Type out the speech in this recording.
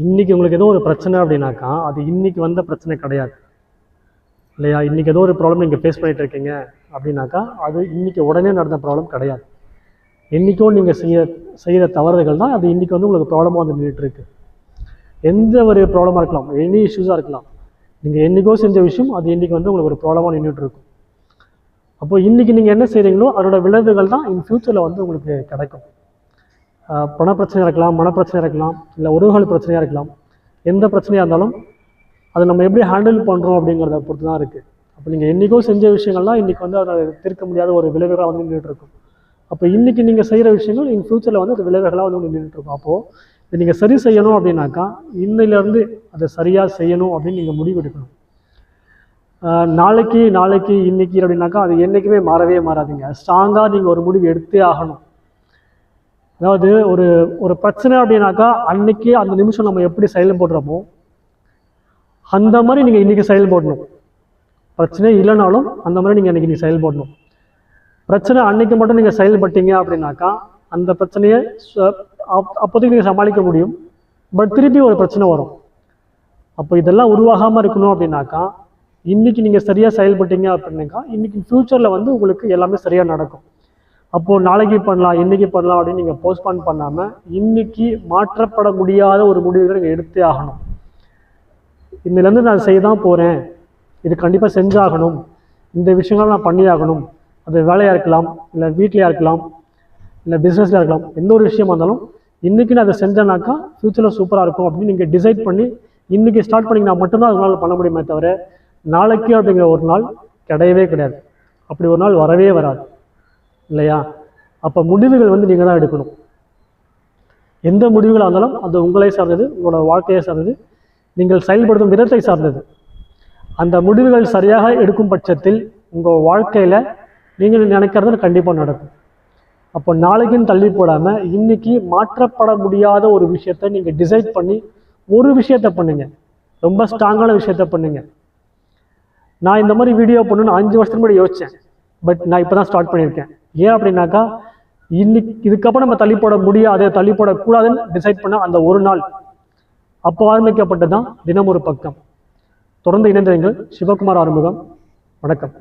இன்றைக்கி உங்களுக்கு ஏதோ ஒரு பிரச்சனை அப்படின்னாக்கா அது இன்றைக்கி வந்த பிரச்சனை கிடையாது இல்லையா. இன்றைக்கி ஏதோ ஒரு ப்ராப்ளம் நீங்கள் ஃபேஸ் பண்ணிகிட்டு இருக்கீங்க அப்படின்னாக்கா அது இன்றைக்கி உடனே நடந்த ப்ராப்ளம் கிடையாது. என்றைக்கோ நீங்கள் செய்கிற தவறுகள் தான் அது இன்றைக்கி வந்து உங்களுக்கு ப்ராப்ளமாக வந்து நின்றுட்டுருக்கு. எந்த ஒரு ப்ராப்ளமாக இருக்கலாம், எனி இஷ்யூஸாக இருக்கலாம். நீங்கள் என்றைக்கோ செஞ்ச விஷயம் அது இன்றைக்கி வந்து உங்களுக்கு ஒரு ப்ராப்ளமாக நின்றுட்டுருக்கும். அப்போது இன்றைக்கி நீங்கள் என்ன செய்கிறீங்களோ அதோட விளைவுகள் தான் இன் ஃப்யூச்சரில் வந்து உங்களுக்கு கிடைக்கும். பண பிரச்சனையாக இருக்கலாம், மனப்பிரச்சனையாக இருக்கலாம், இல்லை உறவுகள் பிரச்சனையாக இருக்கலாம். எந்த பிரச்சனையாக இருந்தாலும் அதை நம்ம எப்படி ஹேண்டில் பண்ணுறோம் அப்படிங்கிறத பொறுத்து தான் இருக்குது. அப்போ நீங்கள் என்றைக்கோ செஞ்ச விஷயங்கள்லாம் இன்றைக்கி வந்து அதை தீர்க்க முடியாத ஒரு விளைவுகளாக வந்து நின்றுட்டுருக்கும். அப்போ இன்றைக்கி நீங்கள் செய்கிற விஷயங்கள் இன் ஃப்யூச்சரில் வந்து அது விளைவுகளாக வந்து நின்றுட்டுருக்கும். அப்போது இதை நீங்கள் சரி செய்யணும் அப்படின்னாக்கா இன்னிலேருந்து அதை சரியாக செய்யணும் அப்படின்னு நீங்கள் முடிவு எடுக்கணும். நாளைக்கு இன்றைக்கி அப்படின்னாக்கா அது என்றைக்குமே மாறவே மாறாதுங்க. ஸ்ட்ராங்காக நீங்கள் ஒரு முடிவு எடுத்தே ஆகணும். அதாவது ஒரு பிரச்சனை அப்படின்னாக்கா அன்னைக்கு அந்த நிமிஷம் நம்ம எப்படி செயல்படுறோமோ அந்த மாதிரி நீங்கள் இன்றைக்கி செயல்படணும். பிரச்சனை இல்லைனாலும் அந்த மாதிரி நீங்கள் இன்றைக்கி செயல்படணும். பிரச்சனை அன்னைக்கு மட்டும் நீங்கள் செயல்பட்டீங்க அப்படின்னாக்கா அந்த பிரச்சனையை அப்போதைக்கு நீங்கள் சமாளிக்க முடியும். பட் திருப்பி ஒரு பிரச்சனை வரும். அப்போ இதெல்லாம் உருவாகாமல் இருக்கணும் அப்படின்னாக்கா இன்றைக்கி நீங்கள் சரியாக செயல்பட்டீங்க அப்படின்னாக்கா இன்றைக்கி ஃப்யூச்சரில் வந்து உங்களுக்கு எல்லாமே சரியாக நடக்கும். அப்போது நாளைக்கு பண்ணலாம், இன்றைக்கி பண்ணலாம் அப்படின்னு நீங்கள் போஸ்ட்பான் பண்ணாமல் இன்றைக்கி மாற்றப்பட முடியாத ஒரு முடிவுகளை நீங்கள் எடுத்தே ஆகணும். இன்னிலேருந்து நான் செய்ய தான் போகிறேன், இது கண்டிப்பாக செஞ்சாகணும், இந்த விஷயங்கள் நான் பண்ணியாகணும். அது வேலையாக இருக்கலாம், இல்லை வீட்லையாக இருக்கலாம், இல்லை பிஸ்னஸில் இருக்கலாம். எந்த ஒரு விஷயமா இருந்தாலும் இன்றைக்கி நான் அதை செஞ்சேனாக்கா ஃப்யூச்சரில் சூப்பராக இருக்கும் அப்படின்னு நீங்கள் டிசைட் பண்ணி இன்றைக்கி ஸ்டார்ட் பண்ணிங்கன்னா மட்டும்தான் அதனால் பண்ண முடியுமே தவிர நாளைக்கு அப்படிங்கிற ஒரு நாள் கிடையவே கிடையாது. அப்படி ஒரு நாள் வரவே வராது இல்லையா. அப்போ முடிவுகள் வந்து நீங்கள் தான் எடுக்கணும். எந்த முடிவுகளாக இருந்தாலும் அது உங்களை சார்ந்தது, உங்களோட வாழ்க்கையை சார்ந்தது, நீங்கள் செயல்படுத்தும் விதத்தை சார்ந்தது. அந்த முடிவுகள் சரியாக எடுக்கும் பட்சத்தில் உங்கள் வாழ்க்கையில் நீங்கள் நினைக்கிறது கண்டிப்பாக நடக்கும். அப்போ நாளைக்குன்னு தள்ளி போடாமல் இன்றைக்கி மாற்றப்பட முடியாத ஒரு விஷயத்தை நீங்கள் டிசைட் பண்ணி ஒரு விஷயத்தை பண்ணுங்க, ரொம்ப ஸ்ட்ராங்கான விஷயத்த பண்ணுங்க. நான் இந்த மாதிரி வீடியோ பண்ணணும்னு 5 வருஷத்துக்கு முன்னாடி யோசித்தேன். பட் நான் இப்போ தான் ஸ்டார்ட் பண்ணியிருக்கேன். ஏன் அப்படின்னாக்கா இதுக்கப்புறம் நம்ம தள்ளி போட முடியாது, தள்ளி போடக்கூடாதுன்னு டிசைட் பண்ண அந்த ஒரு நாள் அப்போ ஆரம்பிக்கப்பட்டது தான் தினம் ஒரு பக்கம். தொடர்ந்து இணைந்திருங்கள். சிவகுமார் ஆறுமுகம். வணக்கம்.